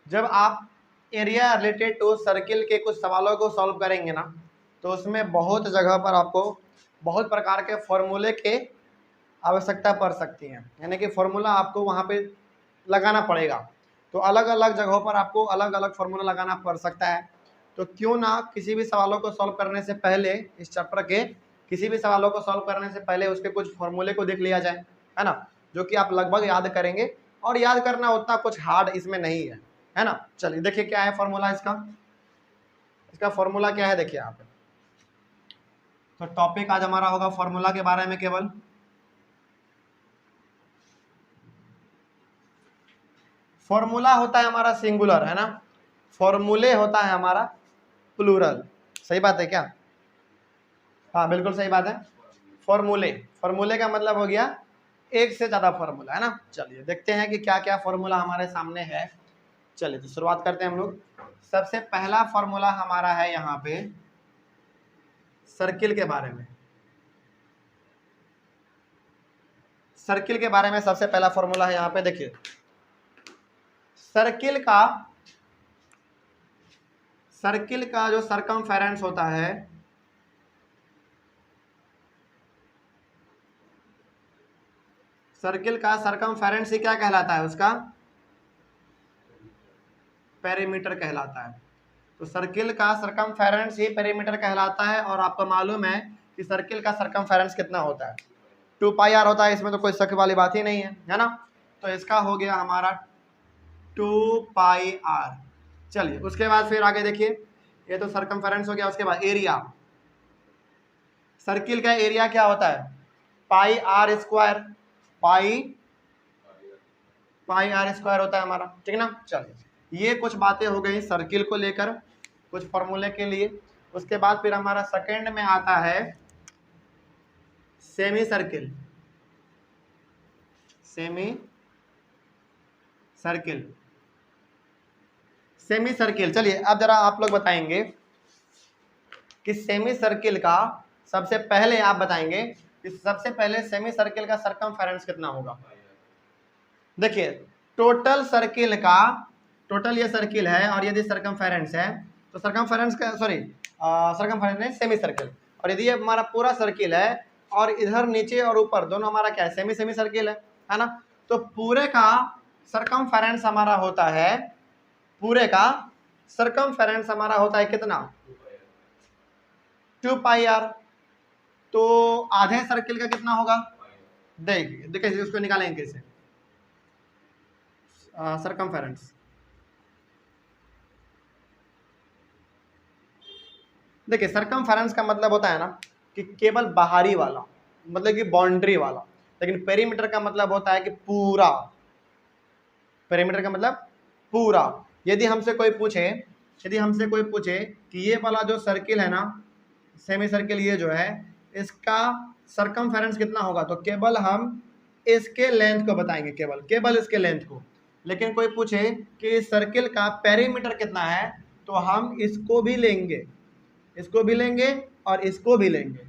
जब आप area related to circle के कुछ सवालों को सॉल्व करेंगे ना, तो उसमें बहुत जगह पर आपको बहुत प्रकार के फॉर्मूले के आवश्यकता पड़ सकती है, यानी कि फॉर्मूला आपको वहाँ पे लगाना पड़ेगा। तो अलग अलग जगहों पर आपको अलग अलग फॉर्मूला लगाना पड़ सकता है। तो क्यों ना किसी भी सवालों को सॉल्व करने से पहले, इस चैप्टर के किसी भी सवालों को सॉल्व करने से पहले उसके कुछ फॉर्मूले को देख लिया जाए, है ना, जो कि आप लगभग याद करेंगे। और याद करना उतना कुछ हार्ड इसमें नहीं है ना। चलिए देखिए क्या है फॉर्मूला इसका फॉर्मूला क्या है, देखिए आप। तो टॉपिक आज हमारा होगा फॉर्मूला के बारे में केवल। फॉर्मूला होता है हमारा सिंगुलर, है ना, फॉर्मूले होता है हमारा प्लूरल। सही बात है क्या? हाँ बिल्कुल सही बात है। फॉर्मूले का मतलब हो गया एक से ज्यादा फॉर्मूला, है ना। चलिए देखते हैं कि क्या क्या फॉर्मूला हमारे सामने है। चलिए तो शुरुआत करते हैं हम लोग। सबसे पहला फॉर्मूला हमारा है यहाँ पे सर्किल के बारे में। सर्किल के बारे में सबसे पहला फॉर्मूला है यहाँ पे, देखिए सर्किल का जो सरकमफेरेंस होता है, सर्किल का सरकमफेरेंस ही क्या कहलाता है, उसका पेरीमीटर कहलाता है। तो सर्किल का सरकमफेरेंस ही पेरीमीटर कहलाता है। और आपको मालूम है कि सर्किल का सरकमफेरेंस कितना होता है, 2 पाई आर होता है। इसमें तो कोई शक वाली बात ही नहीं है ना। तो इसका हो गया हमारा 2 पाई आर। चलिए उसके बाद फिर आगे देखिए, ये तो सरकमफेरेंस हो गया। उसके बाद एरिया, सर्किल का एरिया क्या होता है, pi R square, pi R square होता है हमारा, ठीक है ना। चलिए ये कुछ बातें हो गई सर्किल को लेकर, कुछ फॉर्मूले के लिए। उसके बाद फिर हमारा सेकंड में आता है सेमी सर्किल। चलिए अब जरा आप लोग बताएंगे कि सेमी सर्किल का सबसे पहले आप बताएंगे कि सबसे पहले सेमी सर्किल का सरकमफेरेंस कितना होगा। देखिए टोटल सर्किल का, टोटल ये सर्किल है और यदि सरकमफेरेंस है तो सरकमफेरेंस का सरकमफेरेंस नहीं, सेमी सर्किल। और यदि ये हमारा पूरा सर्किल है और इधर नीचे और ऊपर दोनों हमारा क्या है, सेमी सर्किल है ना। तो पूरे का सरकमफेरेंस हमारा होता है, पूरे का सरकमफेरेंस हमारा होता है कितना, 2 पाई आर। तो आधे सर्किल का कितना होगा, देखिए उसको निकालेंगे कैसे, सरकमफेरेंस। देखिए सरकमफेरेंस का मतलब होता है ना कि केवल बाहरी वाला, मतलब कि बाउंड्री वाला। लेकिन पेरीमीटर का मतलब होता है कि पूरा, पेरीमीटर का मतलब पूरा। यदि हमसे कोई पूछे कि ये वाला जो सर्किल है ना, सेमी सर्किल ये जो है, इसका सरकमफेरेंस कितना होगा, तो केवल हम इसके लेंथ को बताएंगे, केवल इसके लेंथ को। लेकिन कोई पूछे कि सर्किल का पेरीमीटर कितना है, तो हम इसको भी लेंगे और इसको भी लेंगे।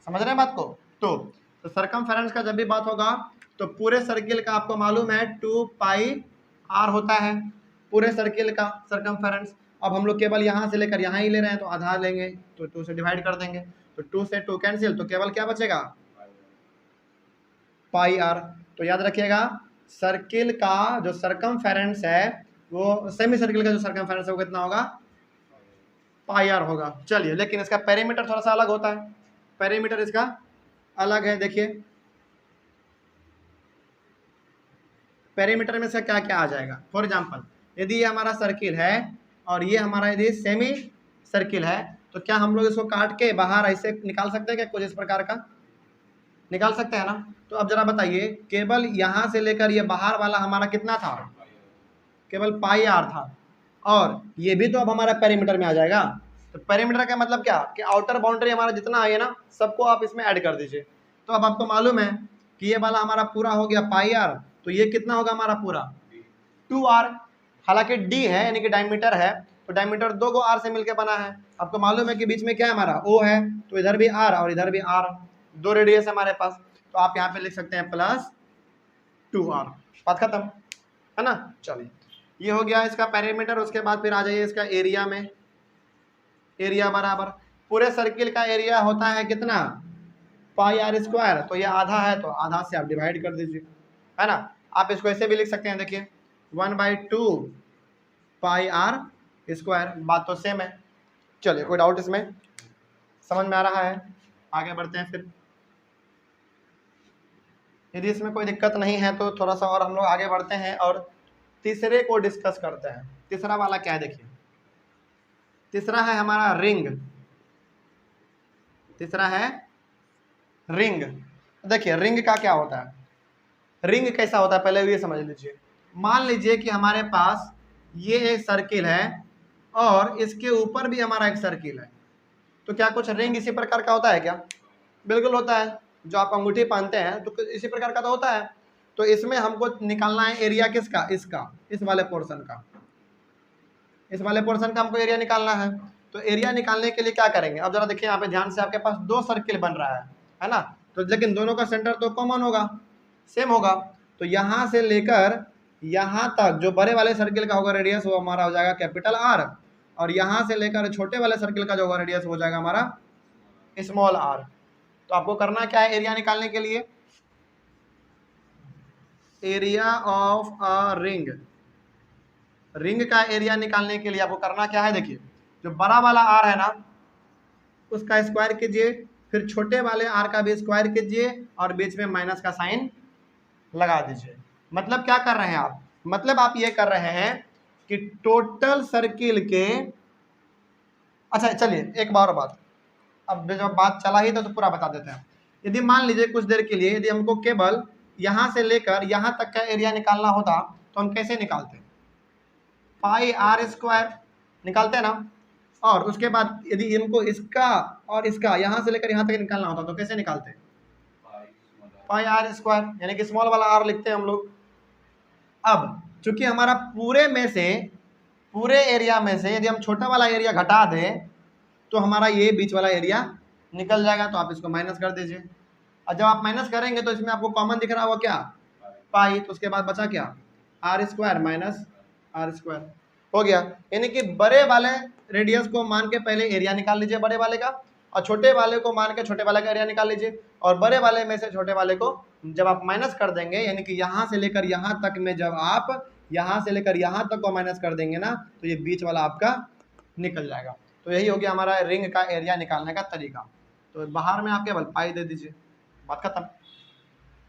समझ रहे हैं बात को। तो सरकमफेरेंस का जब भी बात होगा तो पूरे सर्किल का आपको मालूम है 2 पाई आर होता है, पूरे सर्किल का सरकमफेरेंस। अब हम लोग केवल यहाँ से लेकर यहाँ ही ले रहे हैं, तो आधा लेंगे तो 2 से डिवाइड कर देंगे, तो 2 से 2 कैंसिल, तो केवल क्या बचेगा, पाई आर। तो याद रखिएगा सर्किल का जो सरकमफेरेंस है, वो सेमी सर्किल का जो सरकमफेरेंस है वो कितना होगा, पाई आर होगा। चलिए लेकिन इसका पेरीमीटर थोड़ा सा अलग होता है, पेरीमीटर इसका अलग है। देखिए पेरीमीटर में इसका क्या क्या आ जाएगा। फॉर एग्जांपल यदि ये हमारा सर्किल है और ये हमारा यदि सेमी सर्किल है, तो क्या हम लोग इसको काट के बाहर ऐसे निकाल सकते हैं क्या, कुछ इस प्रकार का निकाल सकते हैं ना। तो अब जरा बताइए, केवल यहाँ से लेकर ये बाहर वाला हमारा कितना था, केवल पाई आर था, और ये भी तो अब हमारा पेरीमीटर में आ जाएगा। तो पेरीमीटर का मतलब क्या कि आउटर बाउंड्री हमारा जितना है ना, सबको आप इसमें ऐड कर दीजिए। तो अब आपको मालूम है कि ये वाला हमारा पूरा हो गया पाई आर, तो ये कितना होगा हमारा पूरा 2 आर। हालांकि डी है यानी कि डायमीटर है, तो डायमीटर 2 को आर से मिलकर बना है। आपको मालूम है कि बीच में क्या है हमारा ओ है, तो इधर भी आर और इधर भी आर, 2 रेडियस है हमारे पास। तो आप यहाँ पे लिख सकते हैं +2 आर, बात खत्म, है ना। चलिए ये हो गया इसका पेरीमीटर। उसके बाद फिर आ जाइए इसका एरिया में। एरिया बराबर पूरे सर्किल का एरिया होता है कितना, पाई आर स्क्वायर। तो ये आधा है तो आधा से आप डिवाइड कर दीजिए, है ना। आप इसको ऐसे भी लिख सकते हैं, देखिए 1/2 पाई आर स्क्वायर। बात तो सेम है। चलिए कोई डाउट इसमें, समझ में आ रहा है? आगे बढ़ते हैं फिर। यदि इसमें कोई दिक्कत नहीं है तो थोड़ा सा और हम लोग आगे बढ़ते हैं और तीसरे को डिस्कस करते हैं। तीसरा वाला क्या है देखिए, तीसरा है हमारा रिंग। तीसरा है रिंग। देखिए रिंग का क्या होता है, रिंग कैसा होता है पहले ये समझ लीजिए। मान लीजिए कि हमारे पास ये एक सर्किल है और इसके ऊपर भी हमारा एक सर्किल है, तो क्या कुछ रिंग इसी प्रकार का होता है क्या? बिल्कुल होता है। जो आप अंगूठी पहनते हैं तो इसी प्रकार का तो होता है। तो इसमें हमको निकालना है एरिया किसका, इसका, इस वाले पोर्शन का। इस वाले पोर्शन का हमको एरिया निकालना है। तो एरिया निकालने के लिए क्या करेंगे, अब जरा देखिए यहाँ पे ध्यान से, आपके पास दो सर्किल बन रहा है ना। तो लेकिन दोनों का सेंटर तो कॉमन होगा, सेम होगा। तो यहाँ से लेकर यहाँ तक जो बड़े वाले सर्किल का होगा रेडियस, वो हमारा हो जाएगा कैपिटल आर। और यहाँ से लेकर छोटे वाले सर्किल का जो होगा रेडियस हो जाएगा हमारा स्मॉल आर। तो आपको करना क्या है एरिया निकालने के लिए, area of a ring. Ring का एरिया निकालने के लिए आपको करना क्या है, देखिए जो बड़ा वाला आर है ना उसका स्क्वायर कीजिए, फिर छोटे वाले आर का भी स्क्वायर कीजिए और बीच में माइनस का साइन लगा दीजिए। मतलब क्या कर रहे हैं आप, मतलब आप ये कर रहे हैं कि टोटल सर्किल के, अच्छा चलिए एक बार बात, अब जब बात चला ही तो पूरा बता देते हैं। यदि मान लीजिए कुछ देर के लिए यदि हमको केवल यहाँ से लेकर यहाँ तक का एरिया निकालना होता तो हम कैसे निकालते, पाई आर स्क्वायर निकालते हैं ना। और उसके बाद यदि इनको इसका और इसका यहाँ से लेकर यहाँ तक निकालना होता तो कैसे निकालते, पाई आर स्क्वायर, यानी कि स्मॉल वाला आर लिखते हैं हम लोग। अब चूंकि हमारा पूरे में से, पूरे एरिया में से यदि हम छोटा वाला एरिया घटा दें तो हमारा ये बीच वाला एरिया निकल जाएगा। तो आप इसको माइनस कर दीजिए। और जब आप माइनस करेंगे तो इसमें आपको कॉमन दिख रहा होगा क्या, पाई। तो उसके बाद बचा क्या, R square minus R square हो गया। यानी कि बड़े वाले रेडियस को मान के पहले एरिया निकाल लीजिए बड़े वाले का, और छोटे वाले को मान के छोटे वाले का एरिया निकाल लीजिए। और बड़े वाले में से छोटे वाले को जब आप माइनस कर देंगे, यानी कि यहाँ से लेकर यहाँ तक में जब आप यहाँ से लेकर यहाँ तक को माइनस कर देंगे ना, तो ये बीच वाला आपका निकल जाएगा। तो यही हो गया हमारा रिंग का एरिया निकालने का तरीका। तो बाहर में आप केवल पाई दे दीजिए, बात खत्म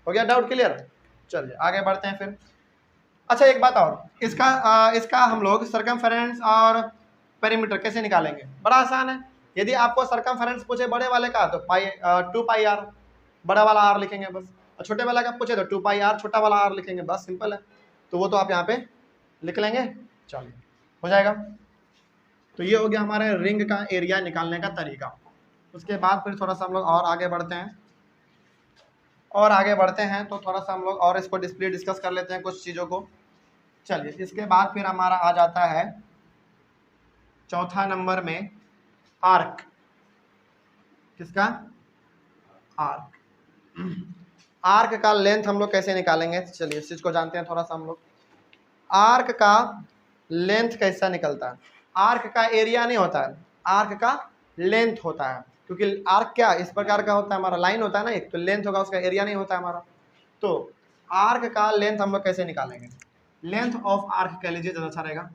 हो गया। Doubt clear? चलिए आगे बढ़ते हैं फिर। अच्छा एक बात और, इसका हम लोग सर्कमफेरेंस और पेरीमीटर कैसे निकालेंगे, बड़ा आसान है। यदि आपको सर्कमफेरेंस पूछे बड़े वाले का तो पाई 2 पाई आर, बड़ा वाला आर लिखेंगे बस। और छोटे वाला का पूछे तो 2 पाई आर, छोटा वाला आर लिखेंगे बस, सिंपल है। तो वो तो आप यहाँ पे लिख लेंगे, चलिए हो जाएगा। तो ये हो गया हमारे रिंग का एरिया निकालने का तरीका। उसके बाद फिर थोड़ा सा हम लोग और आगे बढ़ते हैं, और आगे बढ़ते हैं तो थोड़ा सा हम लोग और इसको डिस्कस कर लेते हैं कुछ चीज़ों को। चलिए इसके बाद फिर हमारा आ जाता है चौथा नंबर में आर्क। किसका, आर्क। आर्क का लेंथ हम लोग कैसे निकालेंगे, चलिए इस चीज़ को जानते हैं थोड़ा सा हम लोग। आर्क का लेंथ कैसा निकलता है, आर्क का एरिया नहीं होता है, आर्क का लेंथ होता है। क्योंकि आर्क क्या इस प्रकार का होता है, हमारा लाइन होता है ना एक, तो लेंथ होगा उसका एरिया नहीं होता है हमारा। तो आर्क का लेंथ हम लोग कैसे निकालेंगे, लेंथ ऑफ आर्क कह लीजिए ज़्यादा अच्छा रहेगा।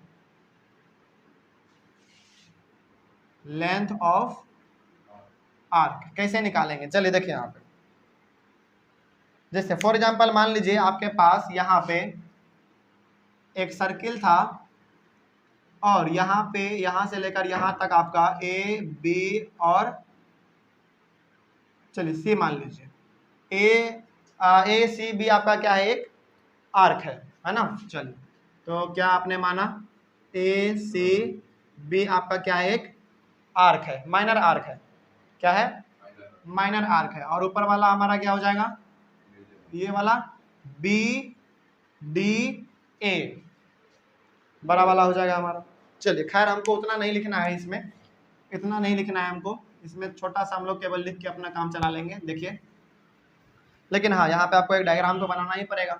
लेंथ ऑफ आर्क कैसे निकालेंगे, चलिए देखिए यहाँ पे। जैसे फॉर एग्जांपल मान लीजिए आपके पास यहाँ पे एक सर्किल था और यहाँ पे यहाँ से लेकर यहाँ तक आपका ए बी और चलिए सी मान लीजिए, ए सी बी आपका क्या है, एक आर्क है ना। चलिए तो क्या आपने माना, ए सी बी आपका क्या है, एक आर्क है, माइनर आर्क है। क्या है, माइनर आर्क है। और ऊपर वाला हमारा क्या हो जाएगा, ये वाला बी डी ए बड़ा वाला हो जाएगा हमारा। चलिए खैर हमको उतना नहीं लिखना है इसमें, इतना नहीं लिखना है हमको इसमें, छोटा सा हम लोग केवल लिख के अपना काम चला लेंगे। देखिए लेकिन हाँ यहाँ पे आपको एक डायग्राम तो बनाना ही पड़ेगा।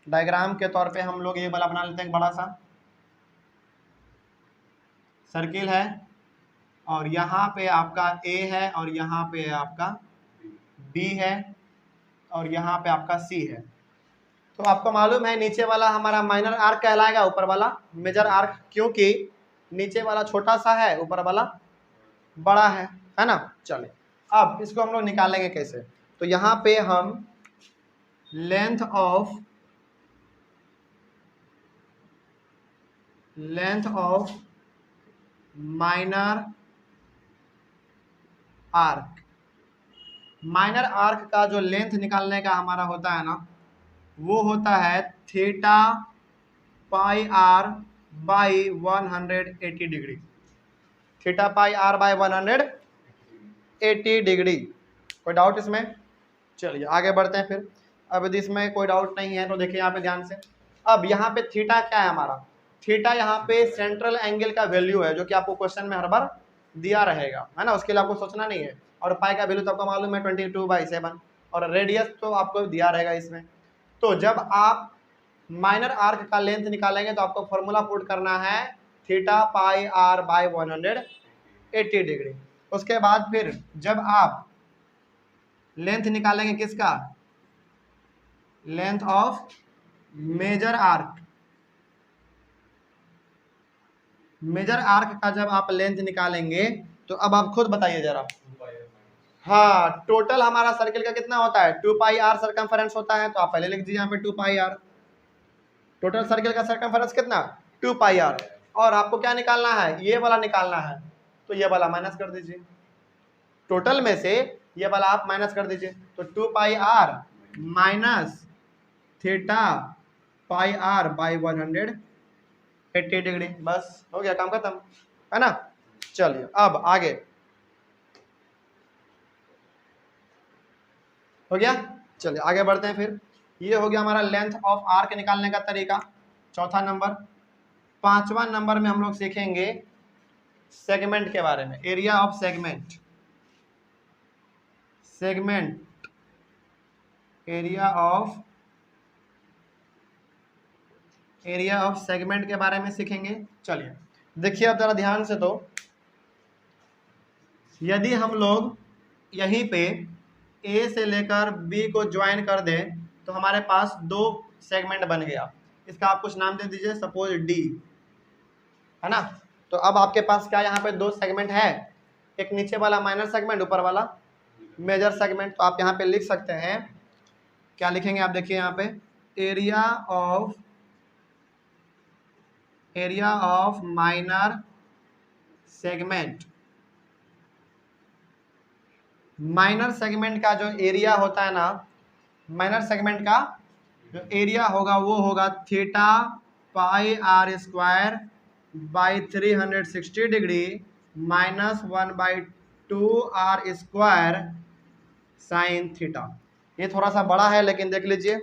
डायग्राम के तौर पे हम लोग ये वाला बना लेते हैं, बड़ा सा सर्किल है और यहाँ पे आपका ए है और यहाँ पे आपका बी है और यहाँ पे आपका सी है। तो आपको मालूम है नीचे वाला हमारा माइनर आर्क कहलाएगा, ऊपर वाला मेजर आर्क, क्योंकि नीचे वाला छोटा सा है, ऊपर वाला बड़ा है ना। चलिए अब इसको हम लोग निकालेंगे कैसे। तो यहाँ पे हम लेंथ ऑफ माइनर आर्क का जो लेंथ निकालने का हमारा होता है ना, वो होता है theta pi R by 180 degree. Theta pi R by 180 degree. कोई डाउट इसमें? चलिए आगे बढ़ते हैं फिर। अब यदि इसमें कोई डाउट नहीं है तो देखिए यहाँ पे ध्यान से। अब यहाँ पे थीटा क्या है हमारा? थीटा यहाँ पे सेंट्रल एंगल का वैल्यू है, जो कि आपको क्वेश्चन में हर बार दिया रहेगा, है ना। उसके लिए आपको सोचना नहीं है। और पाई का वैल्यू तो आपको मालूम है 22/7, और रेडियस तो आपको दिया रहेगा इसमें। तो जब आप माइनर आर्क का लेंथ निकालेंगे तो आपको फॉर्मूला पुट करना है theta pi R by 180 degree. उसके बाद फिर जब आप लेंथ निकालेंगे किसका? Length of major arc. Major arc का जब आप लेंथ निकालेंगे तो अब आप खुद बताइए जरा। हाँ, टोटल हमारा सर्किल का कितना होता है? 2 पाई आर सर्कमफेरेंस होता है। तो आप पहले लिख दीजिए यहाँ पे 2 पाई आर। टोटल सर्किल का सर्कमफेरेंस कितना? 2 पाई आर। और आपको क्या निकालना है? ये वाला निकालना है, तो ये वाला माइनस कर दीजिए। टोटल में से ये वाला आप माइनस कर दीजिए। तो 2 pi R minus theta pi R by 180 degree. बस हो गया, काम खत्म, है ना। चलिए अब आगे हो गया। चलिए आगे बढ़ते हैं फिर। ये हो गया हमारा लेंथ ऑफ आर्क निकालने का तरीका, चौथा नंबर। पांचवा नंबर में हम लोग सीखेंगे सेगमेंट के बारे में, area of segment. Area of segment के बारे में सीखेंगे। चलिए देखिए अब जरा ध्यान से। तो यदि हम लोग यहीं पे ए से लेकर बी को ज्वाइन कर दें तो हमारे पास 2 सेगमेंट बन गया। इसका आप कुछ नाम दे दीजिए, सपोज डी, है ना। तो अब आपके पास क्या यहाँ पे 2 सेगमेंट है, एक नीचे वाला माइनर सेगमेंट, ऊपर वाला मेजर सेगमेंट। तो आप यहाँ पे लिख सकते हैं, क्या लिखेंगे आप देखिए यहाँ पे, area of minor segment. Minor segment का जो एरिया होता है ना, माइनर सेगमेंट का जो एरिया होगा वो होगा theta pi R square by 360 degree minus 1/2 R square sine theta. ये थोड़ा सा बड़ा है लेकिन देख लीजिए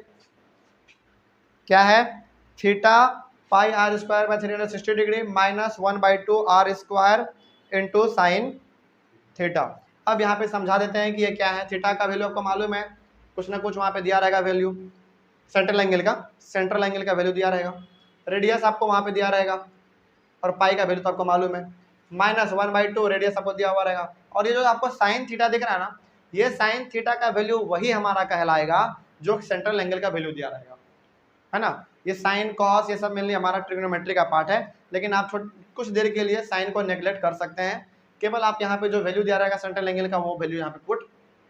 क्या है, theta pi R square by 360 degree minus 1/2 R square into sine theta. अब यहाँ पे समझा देते हैं कि ये क्या है। थीटा का वैल्यू आपको मालूम है, कुछ ना कुछ वहाँ पे दिया रहेगा वैल्यू, सेंट्रल एंगल का वैल्यू दिया रहेगा। रेडियस आपको वहाँ पे दिया रहेगा, और पाई का वैल्यू तो आपको मालूम है, माइनस 1/2 रेडियस आपको दिया हुआ रहेगा। और ये जो आपको साइन थीटा दिख रहा है ना, ये साइन थीटा का वैल्यू वही हमारा कहलाएगा जो सेंट्रल एंगल का वैल्यू दिया रहेगा, है ना। ये साइन कॉस ये सब मेनली हमारा ट्रिग्नोमेट्री का पार्ट है, लेकिन आप कुछ देर के लिए साइन को नेग्लेक्ट कर सकते हैं। केवल आप यहाँ पे जो वैल्यू दिया रहेगा सेंट्रल एंगल का, वो वैल्यू यहाँ पे पुट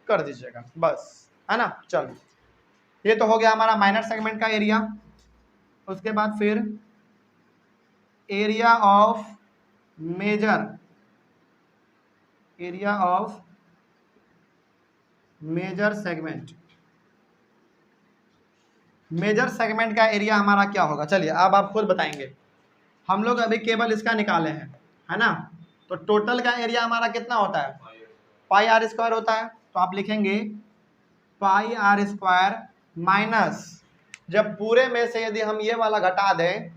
कर दीजिएगा बस, है ना। चलो ये तो हो गया हमारा माइनर सेगमेंट का एरिया। उसके बाद फिर area of major segment. Major segment का एरिया हमारा क्या होगा? चलिए अब आप खुद बताएंगे। हम लोग अभी केवल इसका निकाले हैं, है ना। तो टोटल का एरिया हमारा कितना होता है? पाई आर स्क्वायर होता है। तो आप लिखेंगे पाई आर स्क्वायर माइनस, जब पूरे में से यदि हम ये वाला घटा दें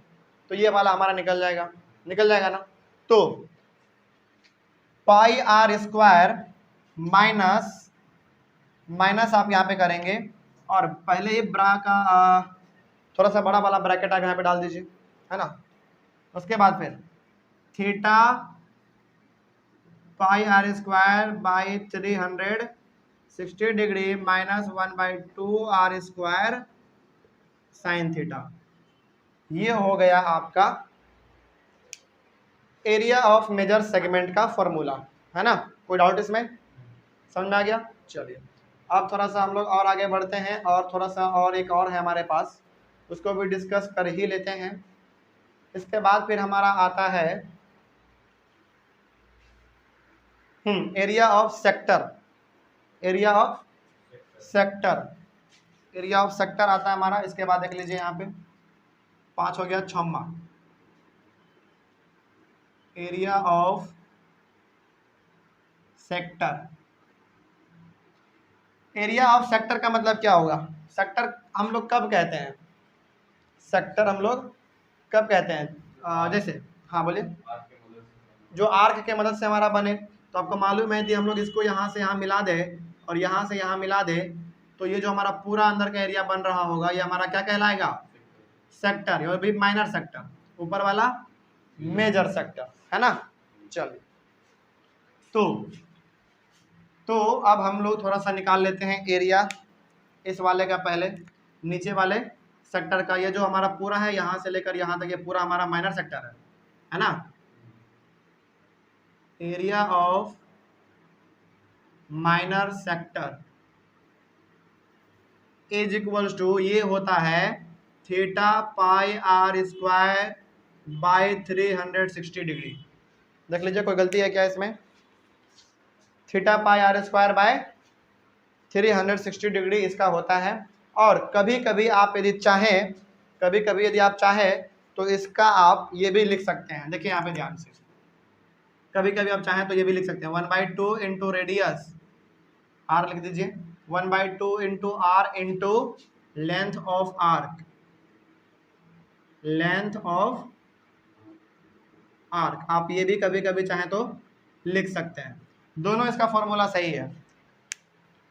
तो ये वाला हमारा निकल जाएगा ना। तो पाई आर स्क्वायर माइनस आप यहाँ पे करेंगे, और पहले ही ब्रा का थोड़ा सा बड़ा वाला ब्रैकेट आप यहाँ पे डाल दीजिए, है ना। उसके बाद फिर theta pi R square by 360 degree minus 1/2 R square sine theta. ये हो गया आपका एरिया ऑफ मेजर सेगमेंट का फॉर्मूला, है ना। कोई डाउट इसमें, समझ में आ गया। चलिए अब थोड़ा सा हम लोग और आगे बढ़ते हैं, और थोड़ा सा और एक और है हमारे पास, उसको भी डिस्कस कर ही लेते हैं। इसके बाद फिर हमारा आता है area of sector. Area of sector, area of sector आता है हमारा। इसके बाद देख लीजिए यहाँ पे 5 हो गया, 6वां area of sector. Area of sector का मतलब क्या होगा? सेक्टर हम लोग कब कहते हैं? सेक्टर हम लोग कब कहते हैं? जैसे हाँ बोलिए, जो आर्क के मदद से हमारा बने। तो आपको मालूम है कि हम लोग इसको यहाँ से यहाँ मिला दे और यहाँ से यहाँ मिला दे, तो ये जो हमारा पूरा अंदर का एरिया बन रहा होगा ये हमारा क्या कहलाएगा? सेक्टर। और भी माइनर सेक्टर, ऊपर वाला मेजर सेक्टर, है ना। चलिए तो अब हम लोग थोड़ा सा निकाल लेते हैं एरिया इस वाले का, पहले नीचे वाले सेक्टर का। ये जो हमारा पूरा है यहाँ से लेकर यहाँ तक, ये पूरा हमारा माइनर सेक्टर है ना। Area of minor sector is equals to, ये होता है theta pi R square by 360 degree. देख लीजिए कोई गलती है क्या इसमें? Theta pi R square by 360 degree इसका होता है। और कभी कभी आप यदि चाहें, कभी कभी यदि आप चाहें तो इसका आप ये भी लिख सकते हैं। देखिए यहाँ पे ध्यान से, कभी कभी आप चाहें तो ये भी लिख सकते हैं 1/2 इंटू रेडियस आर लिख दीजिए, 1/2 into R into length of arc, length of arc. आप ये भी कभी कभी चाहें तो लिख सकते हैं। दोनों इसका फॉर्मूला सही है।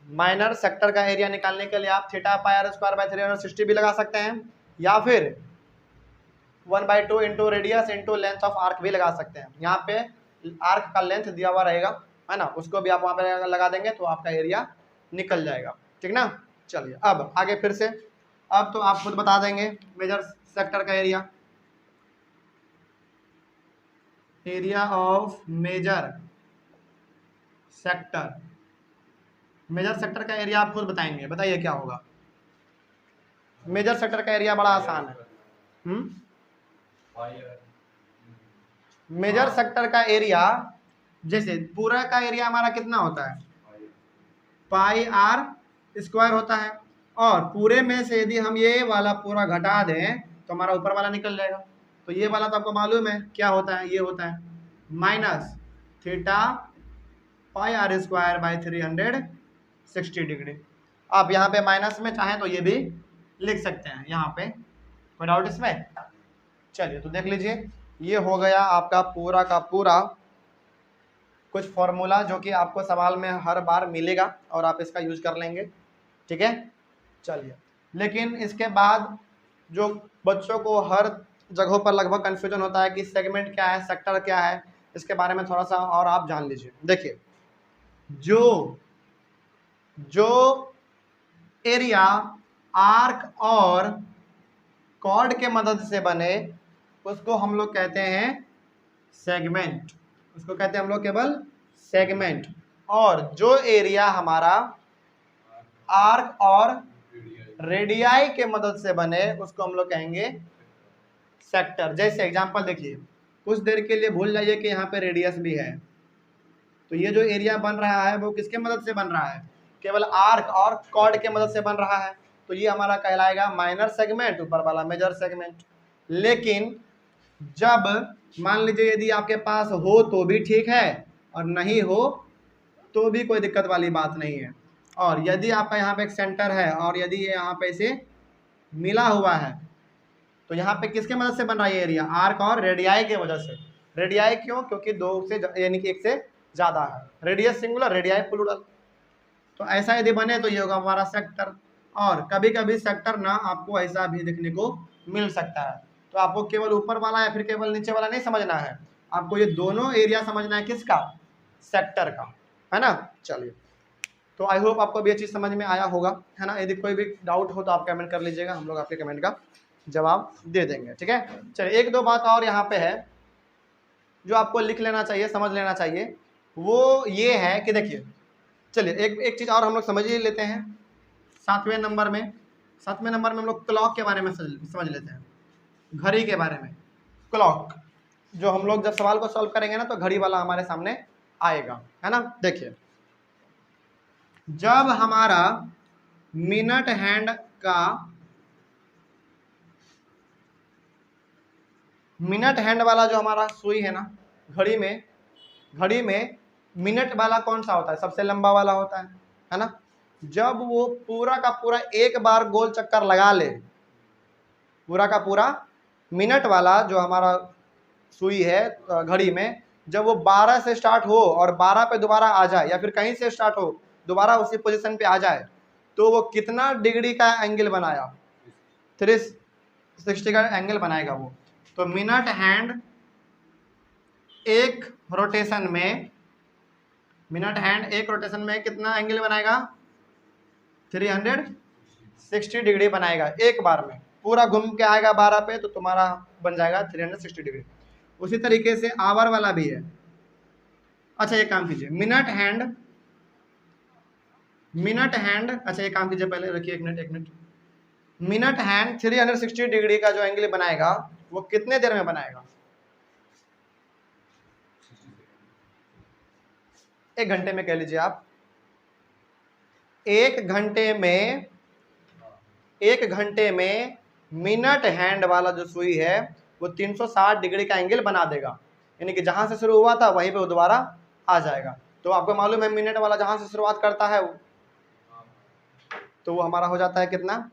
माइनर सेक्टर का एरिया निकालने के लिए आप theta pi R square by 360 भी लगा सकते हैं, या फिर 1/2 into radius into length of arc भी लगा सकते हैं। यहाँ पे आर्क का लेंथ दिया हुआ रहेगा, है ना, उसको भी आप वहाँ पे लगा देंगे तो आपका एरिया निकल जाएगा, ठीक ना। चलिए अब आगे फिर से, अब तो आप खुद बता देंगे मेजर सेक्टर का area. Area of major sector, major sector का एरिया आप खुद बताएंगे, बताइए क्या होगा? मेजर सेक्टर का एरिया बड़ा आसान है। मेजर सेक्टर का एरिया, जैसे पूरा का एरिया हमारा कितना होता है? पाई आर स्क्वायर होता है, और पूरे में से यदि हम ये वाला पूरा घटा दें तो हमारा ऊपर वाला निकल जाएगा। तो ये वाला तो आपको मालूम है क्या होता है, ये होता है minus theta pi R square by 360 degree. आप यहाँ पे माइनस में चाहें तो ये भी लिख सकते हैं यहाँ पे, कोई डाउट इसमें? चलिए तो देख लीजिए, ये हो गया आपका पूरा का पूरा कुछ फॉर्मूला जो कि आपको सवाल में हर बार मिलेगा और आप इसका यूज कर लेंगे, ठीक है। चलिए, लेकिन इसके बाद जो बच्चों को हर जगहों पर लगभग कन्फ्यूजन होता है कि सेगमेंट क्या है, सेक्टर क्या है, इसके बारे में थोड़ा सा और आप जान लीजिए। देखिए, जो एरिया आर्क और कॉर्ड के मदद से बने उसको हम लोग कहते हैं सेगमेंट, उसको कहते हैं हम लोग केवल सेगमेंट। और जो एरिया हमारा आर्क और रेडियाई के मदद से बने उसको हम लोग कहेंगे सेक्टर। जैसे एग्जांपल देखिए, कुछ देर के लिए भूल जाइए कि यहाँ पे रेडियस भी है, तो ये जो एरिया बन रहा है वो किसके मदद से बन रहा है? केवल आर्क और कॉर्ड के मदद से बन रहा है, तो ये हमारा कहलाएगा माइनर सेगमेंट, ऊपर वाला मेजर सेगमेंट। लेकिन जब मान लीजिए यदि आपके पास हो तो भी ठीक है, और नहीं हो तो भी कोई दिक्कत वाली बात नहीं है। और यदि आपका यहाँ पे एक सेंटर है और यदि ये यहाँ पे इसे मिला हुआ है, तो यहाँ पे किसके मदद से बन रहा है ये एरिया? आर्क और रेडियाई के वजह से। रेडियाई क्यों? क्योंकि दो से यानी कि एक से ज़्यादा है, रेडियस सिंगुलर रेडियाई प्लूरल। तो ऐसा यदि बने तो ये होगा हमारा सेक्टर। और कभी कभी सेक्टर ना आपको ऐसा भी देखने को मिल सकता है। तो आपको केवल ऊपर वाला या फिर केवल नीचे वाला नहीं समझना है, आपको ये दोनों एरिया समझना है। किसका? सेक्टर का, है ना। चलिए, तो आई होप आपको भी ये चीज़ समझ में आया होगा, है ना। यदि कोई भी डाउट हो तो आप कमेंट कर लीजिएगा, हम लोग आपके कमेंट का जवाब दे देंगे, ठीक है। चलिए, एक दो बात और यहाँ पे है जो आपको लिख लेना चाहिए, समझ लेना चाहिए। वो ये है कि देखिए, चलिए एक चीज़ और हम लोग समझ ही लेते हैं। 7वें नंबर में हम लोग क्लॉक के बारे में समझ लेते हैं, घड़ी के बारे में। क्लॉक, जो हम लोग जब सवाल को सॉल्व करेंगे ना तो घड़ी वाला हमारे सामने आएगा, है ना। देखिए, जब हमारा मिनट हैंड वाला जो हमारा सुई है ना, घड़ी में मिनट वाला कौन सा होता है? सबसे लंबा वाला होता है ना। जब वो पूरा का पूरा एक बार गोल चक्कर लगा ले, पूरा का पूरा मिनट वाला जो हमारा सुई है घड़ी में, जब वो 12 से स्टार्ट हो और 12 पे दोबारा आ जाए, या फिर कहीं से स्टार्ट हो दोबारा उसी पोजीशन पे आ जाए, तो वो कितना डिग्री का एंगल बनाया? 360 का एंगल बनाएगा वो। तो मिनट हैंड एक रोटेशन में कितना एंगल बनाएगा? 360 डिग्री बनाएगा एक बार में। पूरा घूम के आएगा 12 पे तो तुम्हारा बन जाएगा 360 डिग्री। उसी तरीके से आवर वाला भी है। अच्छा, ये काम कीजिए, मिनट हैंड, अच्छा ये काम कीजिए, पहले रखिए एक मिनट। मिनट हैंड 360 डिग्री का जो एंगल बनाएगा वो कितने देर में बनाएगा? 1 घंटे में कह लीजिए आप। 1 घंटे में मिनट हैंड वाला जो सुई है वो 360 डिग्री का एंगल बना देगा, यानी कि जहां से शुरू हुआ था वहीं पे वो दोबारा आ जाएगा। तो आपको मालूम है मिनट वाला जहां से शुरुआत करता है तो वो हमारा हो जाता है कितना?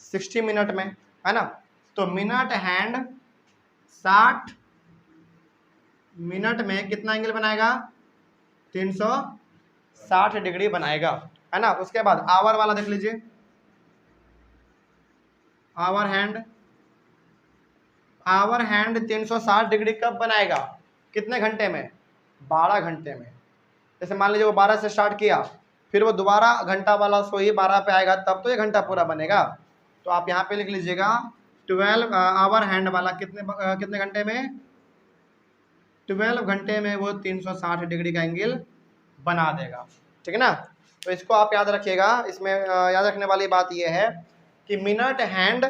60 मिनट में, है ना। तो मिनट हैंड 60 मिनट में कितना एंगल बनाएगा? 360 डिग्री बनाएगा, है ना। उसके बाद आवर वाला देख लीजिए, आवर हैंड 360 डिग्री कब बनाएगा? कितने घंटे में? 12 घंटे में। जैसे मान लीजिए वो 12 से स्टार्ट किया, फिर वो दोबारा घंटा वाला सोई 12 पे आएगा, तब तो ये घंटा पूरा बनेगा। तो आप यहाँ पे लिख लीजिएगा 12 आवर हैंड वाला कितने घंटे में? 12 घंटे में वो 360 डिग्री का एंगल बना देगा, ठीक है ना। तो इसको आप याद रखिएगा। इसमें याद रखने वाली बात यह है कि मिनट हैंड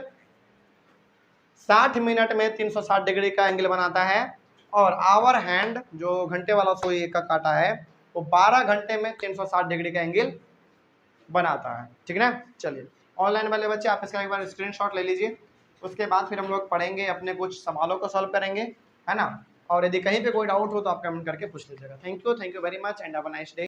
60 मिनट में 360 डिग्री का एंगल बनाता है, और आवर हैंड जो घंटे वाला सुई का काटा है वो 12 घंटे में 360 डिग्री का एंगल बनाता है, ठीक है ना। चलिए, ऑनलाइन वाले बच्चे आप इसका एक बार स्क्रीनशॉट ले लीजिए, उसके बाद फिर हम लोग पढ़ेंगे, अपने कुछ सवालों को सॉल्व करेंगे, है ना। और यदि कहीं पे कोई डाउट हो तो आप कमेंट करके पूछ लीजिएगा। Thank you very much and have a nice day.